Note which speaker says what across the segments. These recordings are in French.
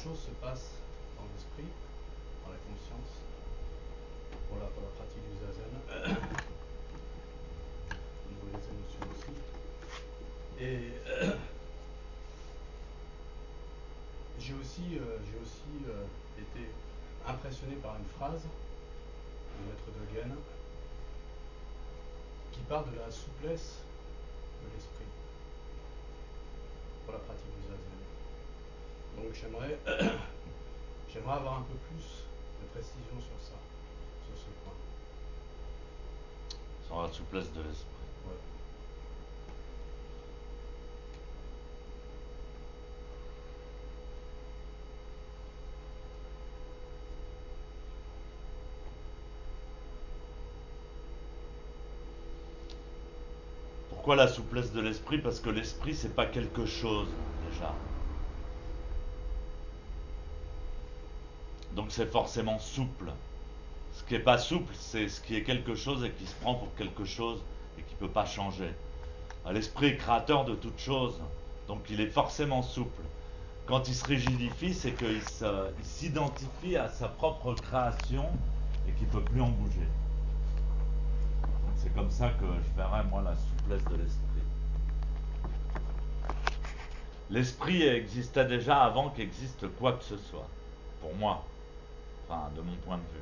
Speaker 1: choses se passent dans l'esprit, dans la conscience, pour la pratique du zazen, au niveau des émotions aussi. Et j'ai aussi été impressionné par une phrase du maître de Gaine qui parle de la souplesse de l'esprit pour la pratique du zazen. Donc j'aimerais avoir un peu plus de précision sur ça, sur ce point.
Speaker 2: Sur la souplesse de l'esprit.
Speaker 1: Ouais.
Speaker 2: Pourquoi la souplesse de l'esprit? Parce que l'esprit, c'est pas quelque chose, déjà. Donc c'est forcément souple. Ce qui est pas souple, c'est ce qui est quelque chose et qui se prend pour quelque chose et qui peut pas changer. L'esprit est créateur de toute chose, donc il est forcément souple. Quand il se rigidifie, c'est qu'il s'identifie à sa propre création et qu'il ne peut plus en bouger. Donc c'est comme ça que je verrais, moi, la souplesse de l'esprit. L'esprit existait déjà avant qu'existe quoi que ce soit, pour moi, enfin, de mon point de vue.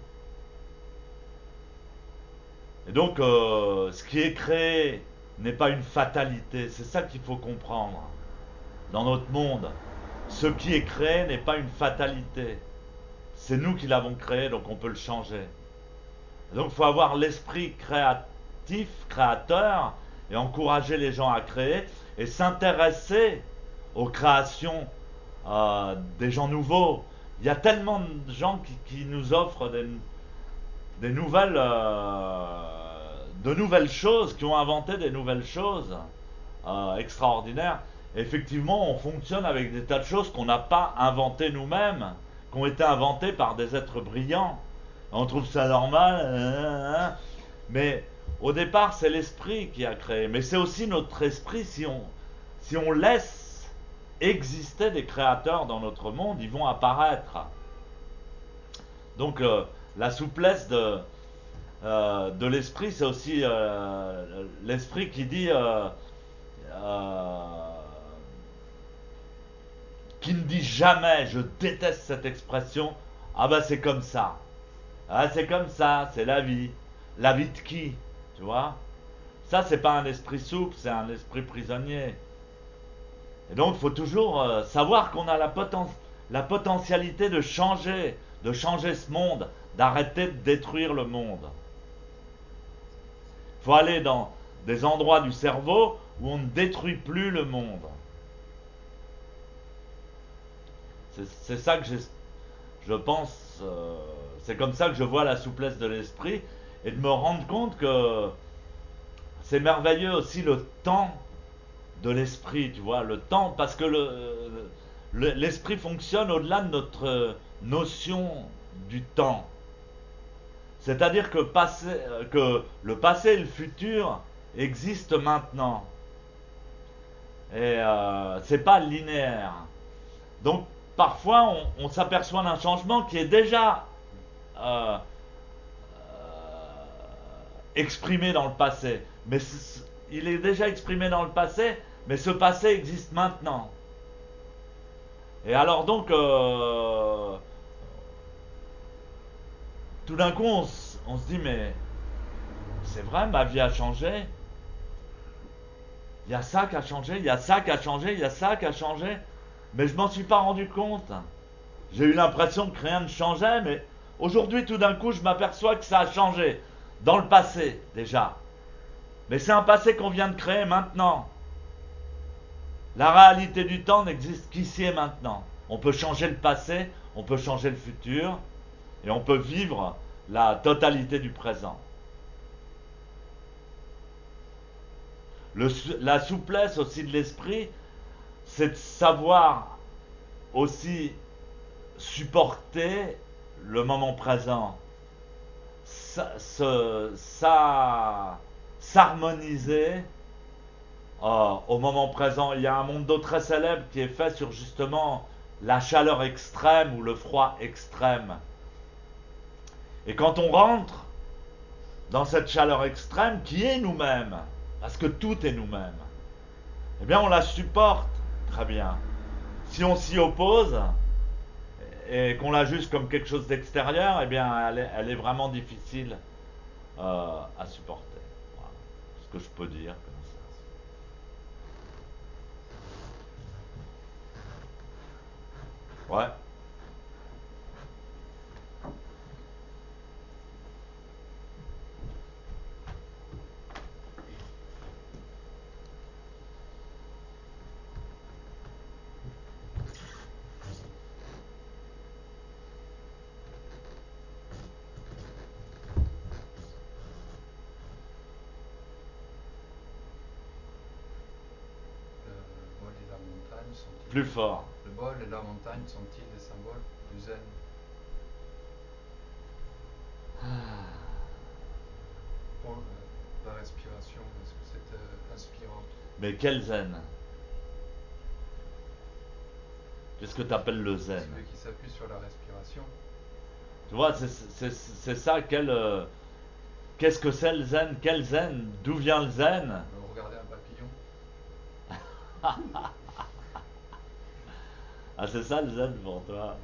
Speaker 2: Et donc, ce qui est créé n'est pas une fatalité, c'est ça qu'il faut comprendre dans notre monde. Ce qui est créé n'est pas une fatalité. C'est nous qui l'avons créé, donc on peut le changer. Et donc il faut avoir l'esprit créatif, créateur, et encourager les gens à créer, et s'intéresser aux créations des gens nouveaux. Il y a tellement de gens qui nous offrent des de nouvelles choses, qui ont inventé des nouvelles choses extraordinaires. Et effectivement, on fonctionne avec des tas de choses qu'on n'a pas inventées nous-mêmes, qui ont été inventées par des êtres brillants. On trouve ça normal, mais au départ, c'est l'esprit qui a créé. Mais c'est aussi notre esprit, si on laisse exister des créateurs dans notre monde, ils vont apparaître. Donc, la souplesse de l'esprit, c'est aussi l'esprit qui dit qui ne dit jamais, je déteste cette expression, ah bah c'est comme ça. Ah c'est comme ça, c'est la vie. La vie de qui? Tu vois? Ça c'est pas un esprit souple, c'est un esprit prisonnier. Et donc il faut toujours savoir qu'on a la potentialité de changer ce monde, d'arrêter de détruire le monde. Il faut aller dans des endroits du cerveau où on ne détruit plus le monde. C'est ça que je pense, c'est comme ça que je vois la souplesse de l'esprit, et de me rendre compte que c'est merveilleux aussi le temps de l'esprit, tu vois, le temps, parce que l'esprit fonctionne au-delà de notre notion du temps. C'est-à-dire que le passé et le futur existent maintenant. Et c'est pas linéaire. Donc parfois on s'aperçoit d'un changement qui est déjà euh, exprimé dans le passé. Mais il est déjà exprimé dans le passé, mais ce passé existe maintenant. Et alors donc, tout d'un coup, on se dit, mais c'est vrai, ma vie a changé. Il y a ça qui a changé, il y a ça qui a changé, il y a ça qui a changé. Mais je m'en suis pas rendu compte. J'ai eu l'impression que rien ne changeait, mais aujourd'hui, tout d'un coup, je m'aperçois que ça a changé. Dans le passé, déjà. Mais c'est un passé qu'on vient de créer maintenant. La réalité du temps n'existe qu'ici et maintenant. On peut changer le passé, on peut changer le futur, et on peut vivre la totalité du présent. La souplesse aussi de l'esprit, c'est de savoir aussi supporter le moment présent, s'harmoniser au moment présent. Il y a un mondo très célèbre qui est fait sur justement la chaleur extrême ou le froid extrême. Et quand on rentre dans cette chaleur extrême qui est nous-mêmes, parce que tout est nous-mêmes, eh bien on la supporte très bien. Si on s'y oppose et qu'on la juge comme quelque chose d'extérieur, eh bien elle est vraiment difficile à supporter. Voilà ce que je peux dire comme ça. Ouais.
Speaker 3: Le bol et la montagne sont-ils
Speaker 2: Plus fort.
Speaker 3: Le bol et la montagne sont-ils des symboles du zen? Pour la respiration, est-ce que c'est inspirant?
Speaker 2: Mais quel zen? Qu'est-ce que tu appelles le zen?
Speaker 3: Celui qui s'appuie sur la respiration.
Speaker 2: Tu vois, c'est ça, qu'est-ce que c'est le zen? Quel zen? D'où vient le zen?
Speaker 3: Regardez un papillon.
Speaker 2: Ah, c'est ça le zen pour toi?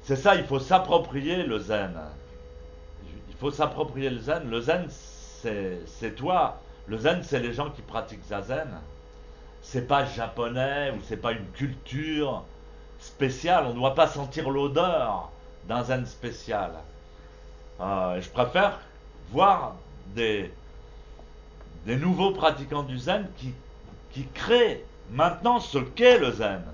Speaker 2: C'est ça, il faut s'approprier le zen. Il faut s'approprier le zen. Le zen, c'est toi. Le zen, c'est les gens qui pratiquent zazen. C'est pas japonais ou c'est pas une culture spéciale. On ne doit pas sentir l'odeur d'un zen spécial. Je préfère voir des nouveaux pratiquants du zen qui créent maintenant ce qu'est le zen.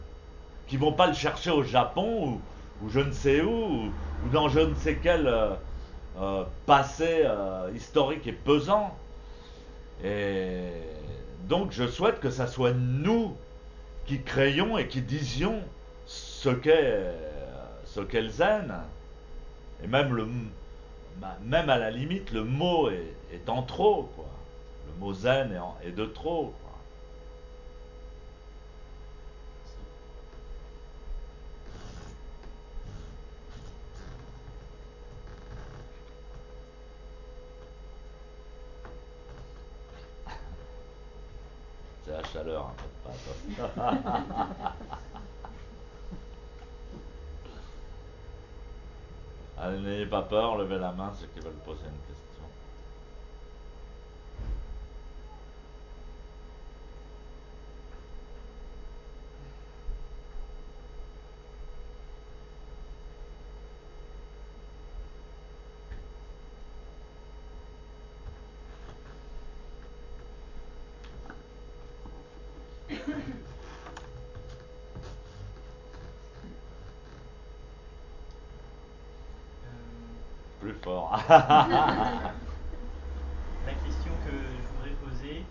Speaker 2: Qui vont pas le chercher au Japon ou je ne sais où, ou dans je ne sais quel passé historique et pesant. Et donc je souhaite que ça soit nous qui créions et qui disions ce qu'est le zen. Et même à la limite, le mot est en trop, quoi. Le mot zen est de trop, quoi. C'est la chaleur, hein, pas de Allez, n'ayez pas peur, levez la main ceux qui veulent poser une question. Plus fort.
Speaker 4: La question que je voudrais poser,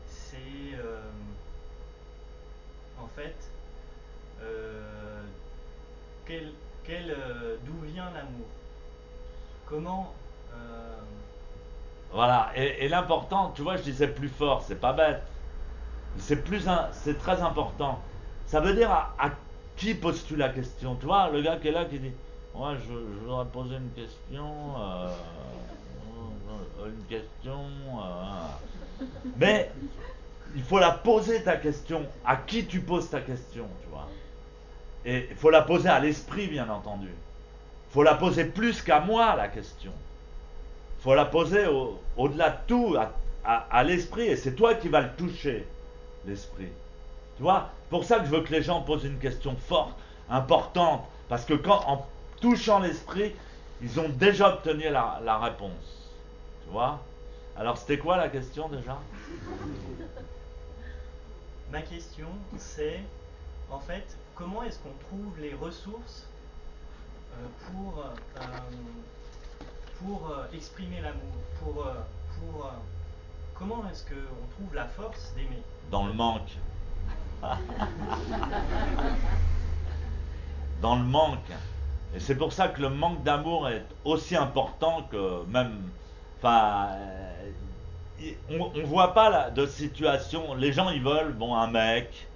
Speaker 4: c'est en fait, d'où vient l'amour? Comment
Speaker 2: Voilà, et l'important, tu vois, je disais plus fort, c'est pas bête. C'est très important. Ça veut dire à qui poses-tu la question? Tu vois, le gars qui est là qui dit, ouais, je voudrais poser une question, une question. Mais il faut la poser ta question. À qui tu poses ta question, tu vois? Et il faut la poser à l'esprit, bien entendu. Il faut la poser plus qu'à moi, la question. Il faut la poser au-delà de tout, à l'esprit, et c'est toi qui vas le toucher, l'esprit. Tu vois, pour ça que je veux que les gens posent une question forte, importante, parce que en touchant l'esprit, ils ont déjà obtenu la réponse. Tu vois? Alors c'était quoi la question déjà?
Speaker 4: Ma question, c'est en fait, comment est-ce qu'on trouve les ressources pour exprimer l'amour, comment est-ce qu'on trouve la force d'aimer?
Speaker 2: Dans le manque. Dans le manque. Et c'est pour ça que le manque d'amour est aussi important que même. Enfin. On voit pas là, de situation. Les gens ils veulent, bon, un mec,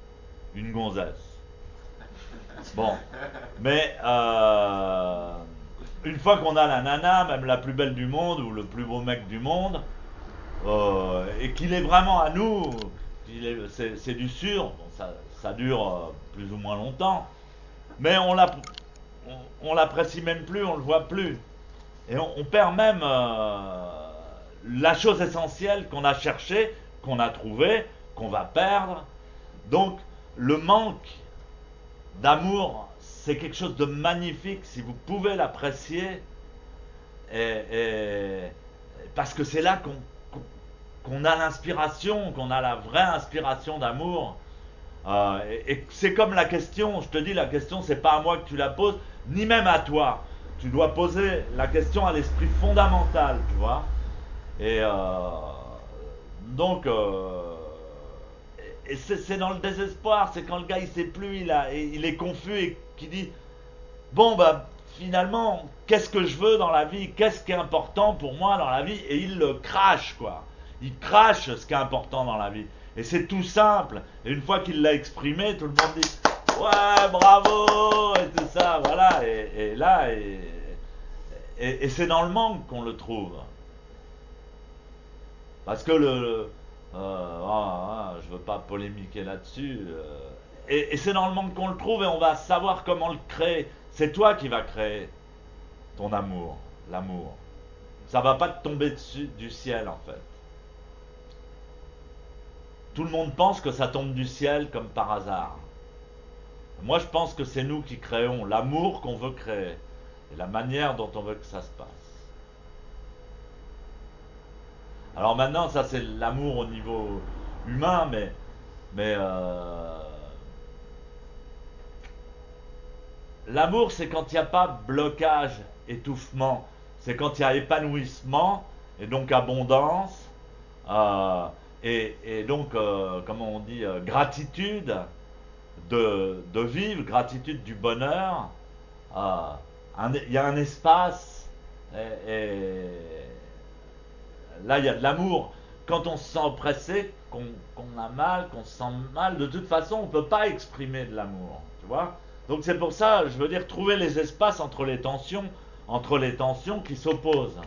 Speaker 2: une gonzesse. Bon, mais une fois qu'on a la nana, même la plus belle du monde ou le plus beau mec du monde, et qu'il est vraiment à nous, c'est du sûr, bon, ça dure plus ou moins longtemps, mais on l'apprécie même plus, on le voit plus. Et on perd même la chose essentielle qu'on a cherchée, qu'on a trouvée, qu'on va perdre. Donc le manque d'amour, c'est quelque chose de magnifique si vous pouvez l'apprécier. Parce que c'est là qu'on a l'inspiration, qu'on a la vraie inspiration d'amour. Et c'est comme la question, je te dis, la question, c'est pas à moi que tu la poses, ni même à toi. Tu dois poser la question à l'esprit fondamental, tu vois. Et donc, et c'est dans le désespoir, c'est quand le gars il sait plus, il est confus et qui dit bon bah finalement qu'est-ce que je veux dans la vie, qu'est-ce qui est important pour moi dans la vie, et il le crache quoi. Il crache ce qui est important dans la vie. Et c'est tout simple. Et une fois qu'il l'a exprimé, tout le monde dit ouais, bravo, et tout ça, voilà. Et là, et c'est dans le manque qu'on le trouve. Parce que je veux pas polémiquer là-dessus. Et c'est dans le manque qu'on le trouve et on va savoir comment le créer. C'est toi qui vas créer ton amour, l'amour. Ça va pas te tomber dessus du ciel en fait. Tout le monde pense que ça tombe du ciel comme par hasard. Moi, je pense que c'est nous qui créons l'amour qu'on veut créer et la manière dont on veut que ça se passe. Alors maintenant, ça c'est l'amour au niveau humain, mais l'amour, c'est quand il n'y a pas blocage, étouffement. C'est quand il y a épanouissement et donc abondance et donc, comment on dit, gratitude de vivre, gratitude du bonheur. Il y a un espace et là il y a de l'amour. Quand on se sent oppressé, qu'on a mal, qu'on se sent mal, de toute façon on ne peut pas exprimer de l'amour, tu vois. Donc c'est pour ça, je veux dire, trouver les espaces entre les tensions qui s'opposent.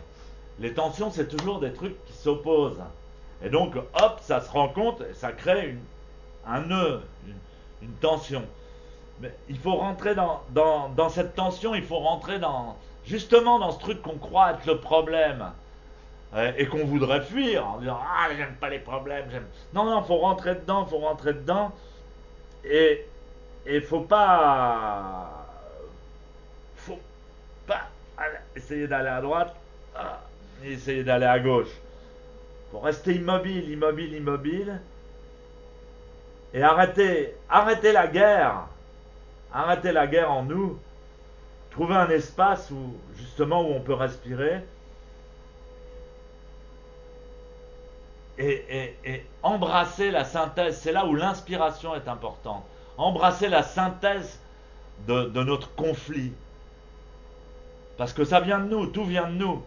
Speaker 2: Les tensions, c'est toujours des trucs qui s'opposent. Et donc, hop, ça se rencontre et ça crée un nœud, une tension. Mais il faut rentrer dans cette tension, il faut rentrer justement dans ce truc qu'on croit être le problème et qu'on voudrait fuir en disant ah, j'aime pas les problèmes. Non, faut rentrer dedans et faut pas essayer d'aller à droite et essayer d'aller à gauche. Faut rester immobile et arrêter la guerre en nous, trouver un espace où justement où on peut respirer et embrasser la synthèse. C'est là où l'inspiration est importante. Embrasser la synthèse de notre conflit. Parce que ça vient de nous, tout vient de nous.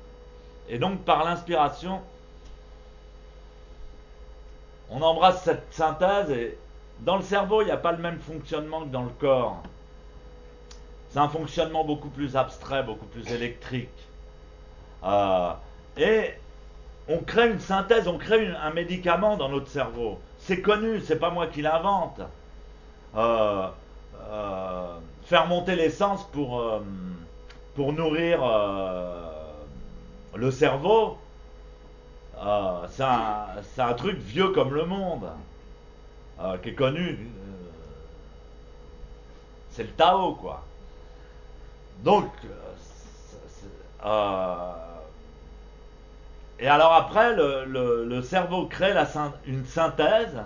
Speaker 2: Et donc par l'inspiration, on embrasse cette synthèse et dans le cerveau, il n'y a pas le même fonctionnement que dans le corps. C'est un fonctionnement beaucoup plus abstrait, beaucoup plus électrique. Et on crée une synthèse, on crée un médicament dans notre cerveau. C'est connu, c'est pas moi qui l'invente. Faire monter l'essence pour nourrir le cerveau, c'est un truc vieux comme le monde, qui est connu. C'est le Tao, quoi. Donc, et alors après, le cerveau crée une synthèse,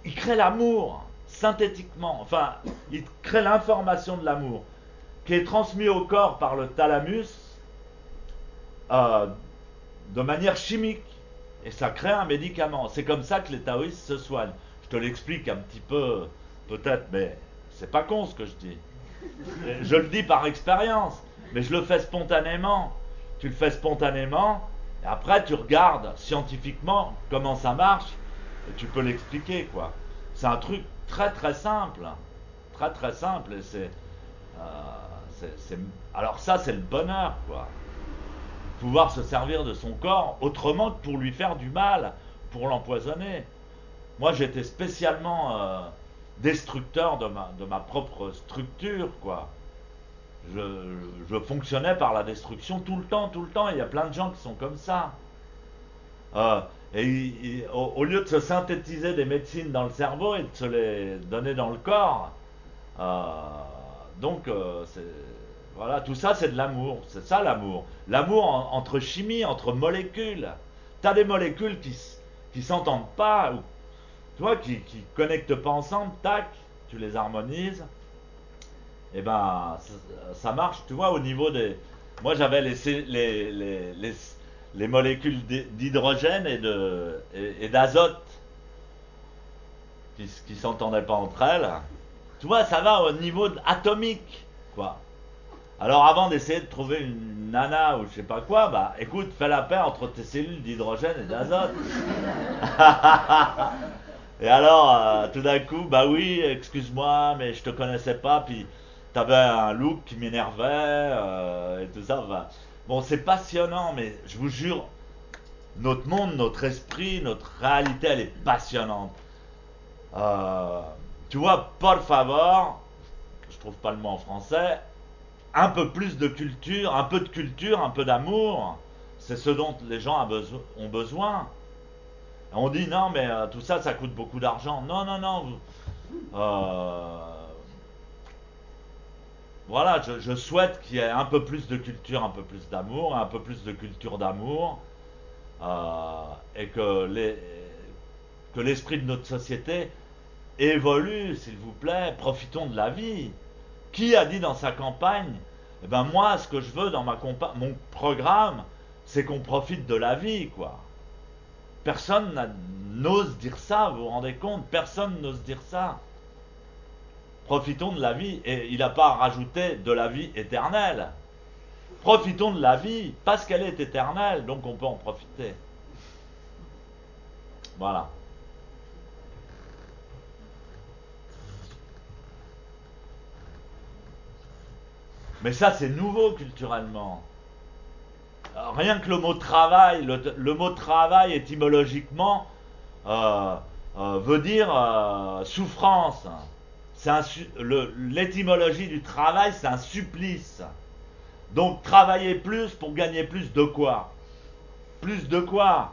Speaker 2: il crée l'amour, synthétiquement. Enfin, il crée l'information de l'amour, qui est transmise au corps par le thalamus, de manière chimique. Et ça crée un médicament. C'est comme ça que les taoïstes se soignent. Je te l'explique un petit peu, peut-être, mais c'est pas con ce que je dis. Je le dis par expérience, mais je le fais spontanément. Tu le fais spontanément, et après tu regardes scientifiquement comment ça marche, et tu peux l'expliquer, quoi. C'est un truc très très simple. Très très simple. Et alors ça, c'est le bonheur, quoi. Pouvoir se servir de son corps autrement que pour lui faire du mal, pour l'empoisonner. Moi, j'étais spécialement destructeur de ma propre structure, quoi. Je fonctionnais par la destruction tout le temps, tout le temps. Il y a plein de gens qui sont comme ça. Au lieu de se synthétiser des médecines dans le cerveau et de se les donner dans le corps, voilà, tout ça c'est de l'amour, c'est ça l'amour. L'amour entre chimie, entre molécules. T'as des molécules qui s'entendent pas, ou, tu vois, qui connectent pas ensemble, tac, tu les harmonises, et ben ça marche, tu vois, au niveau des. Moi j'avais les molécules d'hydrogène et d'azote qui s'entendaient pas entre elles. Tu vois, ça va au niveau atomique, quoi. Alors avant d'essayer de trouver une nana ou je sais pas quoi, bah écoute, fais la paix entre tes cellules d'hydrogène et d'azote. Et alors, tout d'un coup, bah oui, excuse-moi, mais je te connaissais pas, puis t'avais un look qui m'énervait, et tout ça. Bah. Bon, c'est passionnant, mais je vous jure, notre monde, notre esprit, notre réalité, elle est passionnante. Tu vois, por favor, je trouve pas le mot en français, un peu plus de culture, un peu de culture, un peu d'amour, c'est ce dont les gens ont besoin. On dit non, mais tout ça, ça coûte beaucoup d'argent. Non, non, non. Voilà, je souhaite qu'il y ait un peu plus de culture, un peu plus d'amour, un peu plus de culture d'amour, et que l'esprit de notre société évolue, s'il vous plaît. Profitons de la vie. Qui a dit dans sa campagne, eh ben moi, ce que je veux dans mon programme, c'est qu'on profite de la vie, quoi. Personne n'ose dire ça, vous vous rendez compte? Personne n'ose dire ça. Profitons de la vie, et il n'a pas rajouté de la vie éternelle. Profitons de la vie, parce qu'elle est éternelle, donc on peut en profiter. Voilà. Mais ça, c'est nouveau culturellement. Rien que le mot travail, le mot travail étymologiquement veut dire souffrance. L'étymologie du travail, c'est un supplice. Donc travailler plus pour gagner plus de quoi? Plus de quoi?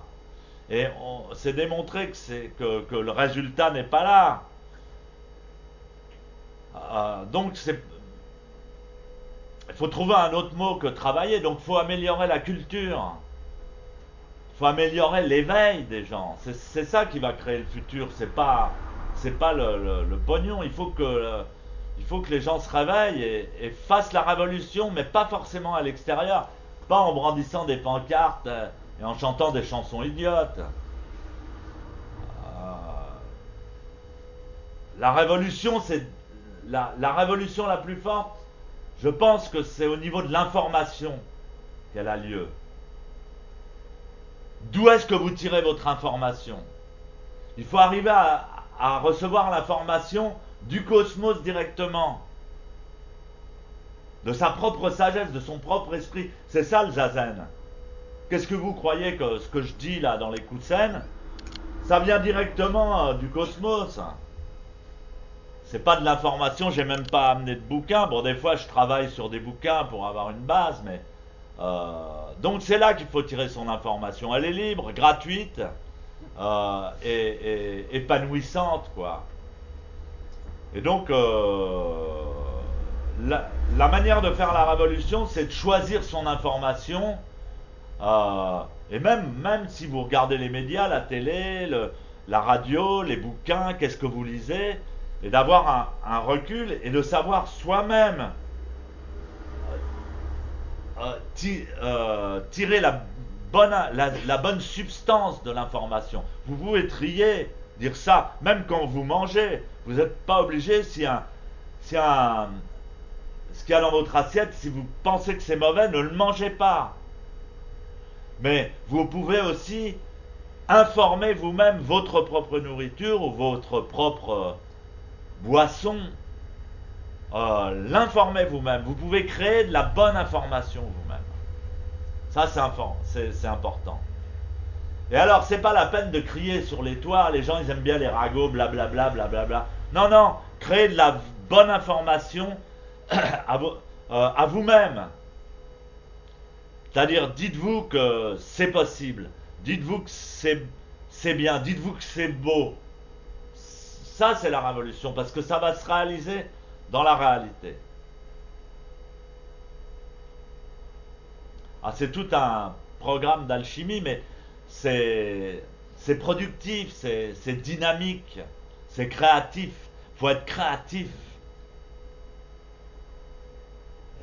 Speaker 2: Et c'est démontré que le résultat n'est pas là. Donc il faut trouver un autre mot que travailler. Donc il faut améliorer la culture. Il faut améliorer l'éveil des gens. C'est ça qui va créer le futur. C'est pas le pognon. Il faut que les gens se réveillent et fassent la révolution, mais pas forcément à l'extérieur. Pas en brandissant des pancartes et en chantant des chansons idiotes. La révolution, c'est la révolution la plus forte. Je pense que c'est au niveau de l'information qu'elle a lieu. D'où est-ce que vous tirez votre information? Il faut arriver à recevoir l'information du cosmos directement. De sa propre sagesse, de son propre esprit. C'est ça le zazen. Qu'est-ce que vous croyez que ce que je dis là dans les Kusen, ça vient directement du cosmos? C'est pas de l'information, j'ai même pas amené de bouquins. Bon, des fois je travaille sur des bouquins pour avoir une base, mais donc c'est là qu'il faut tirer son information. Elle est libre, gratuite et épanouissante, quoi. Et donc la manière de faire la révolution, c'est de choisir son information. Et même si vous regardez les médias, la télé, la radio, les bouquins, qu'est-ce que vous lisez, et d'avoir un recul et de savoir soi-même tirer la bonne substance de l'information. Vous pouvez trier, dire ça, même quand vous mangez. Vous n'êtes pas obligé, ce qu'il y a dans votre assiette, si vous pensez que c'est mauvais, ne le mangez pas. Mais vous pouvez aussi informer vous-même votre propre nourriture ou votre propre boisson, l'informer vous-même. Vous pouvez créer de la bonne information vous-même. Ça, c'est important. Et alors, c'est pas la peine de crier sur les toits. Les gens, ils aiment bien les ragots, blablabla, blablabla. Non, non, créez de la bonne information à vous-même. C'est-à-dire, dites-vous que c'est possible. Dites-vous que c'est bien. Dites-vous que c'est beau. Ça, c'est la révolution, parce que ça va se réaliser dans la réalité. Ah, c'est tout un programme d'alchimie, mais c'est productif, c'est dynamique, c'est créatif. Il faut être créatif.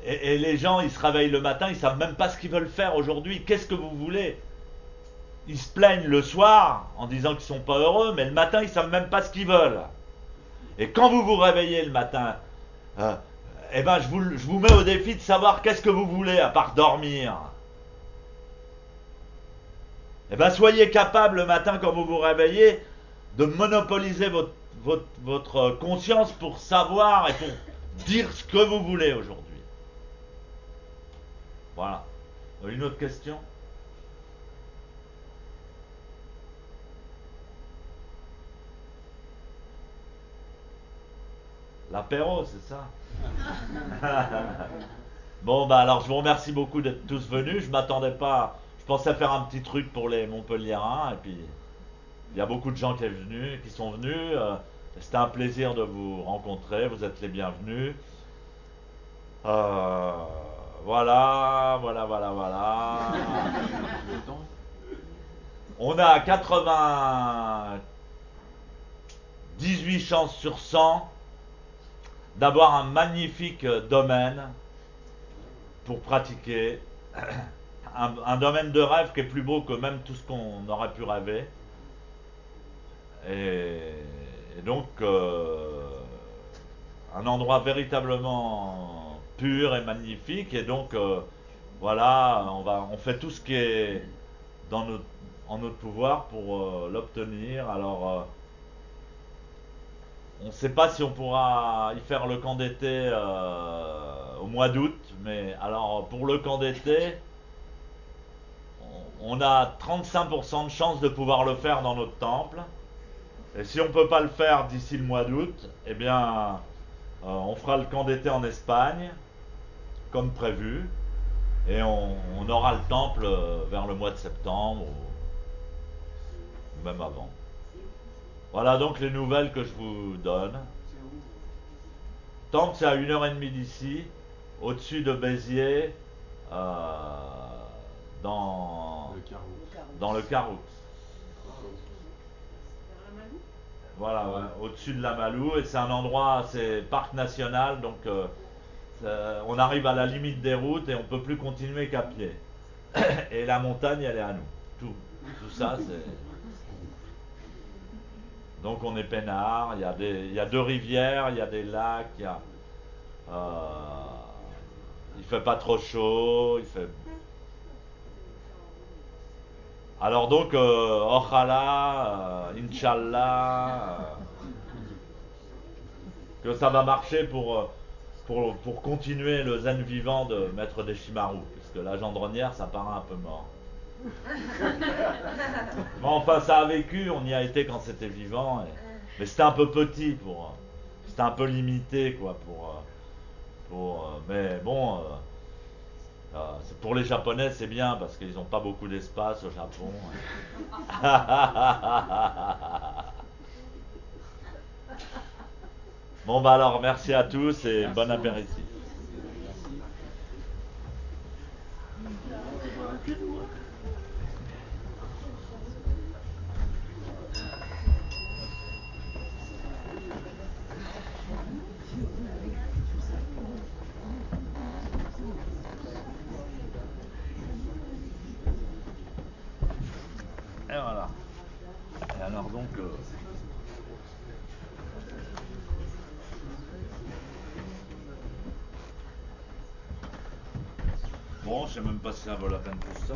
Speaker 2: Et les gens, ils se réveillent le matin, ils savent même pas ce qu'ils veulent faire aujourd'hui. Qu'est-ce que vous voulez? Ils se plaignent le soir en disant qu'ils sont pas heureux, mais le matin, ils savent même pas ce qu'ils veulent. Et quand vous vous réveillez le matin, eh ben, je vous mets au défi de savoir qu'est-ce que vous voulez à part dormir. Eh ben, soyez capable le matin quand vous vous réveillez de monopoliser votre conscience pour savoir et pour dire ce que vous voulez aujourd'hui. Voilà. Une autre question? L'apéro, c'est ça? Bon, bah alors je vous remercie beaucoup d'être tous venus. Je m'attendais pas. Je pensais faire un petit truc pour les Montpelliérains. Et puis, il y a beaucoup de gens qui sont venus. C'était un plaisir de vous rencontrer. Vous êtes les bienvenus. Voilà. On a 98 chances sur 100 d'avoir un magnifique domaine pour pratiquer. Un domaine de rêve qui est plus beau que même tout ce qu'on aurait pu rêver. Et donc, un endroit véritablement pur et magnifique. Et donc, voilà, on fait tout ce qui est en notre pouvoir pour l'obtenir. Alors, on ne sait pas si on pourra y faire le camp d'été au mois d'août, mais alors pour le camp d'été, on a 35% de chance de pouvoir le faire dans notre temple. Et si on ne peut pas le faire d'ici le mois d'août, eh bien, on fera le camp d'été en Espagne, comme prévu, et on aura le temple vers le mois de septembre, ou même avant. Voilà donc les nouvelles que je vous donne. Temple, c'est à 1h30 d'ici, au-dessus de Béziers, dans le Caroux. Voilà, ouais, au-dessus de la Malou, et c'est un endroit, c'est parc national, donc on arrive à la limite des routes et on peut plus continuer qu'à pied. Et la montagne, elle est à nous. Tout ça, c'est... Donc on est peinard, il y a 2 rivières, il y a des lacs, il fait pas trop chaud, Alors donc, Ochala, Inch'Allah, que ça va marcher pour continuer le zen vivant de Maître Deshimaru, puisque la gendronnière, ça paraît un peu mort. Mais enfin, ça a vécu, on y a été quand c'était vivant, mais c'était un peu petit c'était un peu limité, quoi, mais bon, pour les Japonais, c'est bien, parce qu'ils n'ont pas beaucoup d'espace au Japon. Bon, bah alors, merci à tous et bon appétit. Et voilà. Et alors donc... Bon, je sais même pas si ça vaut la peine pour ça.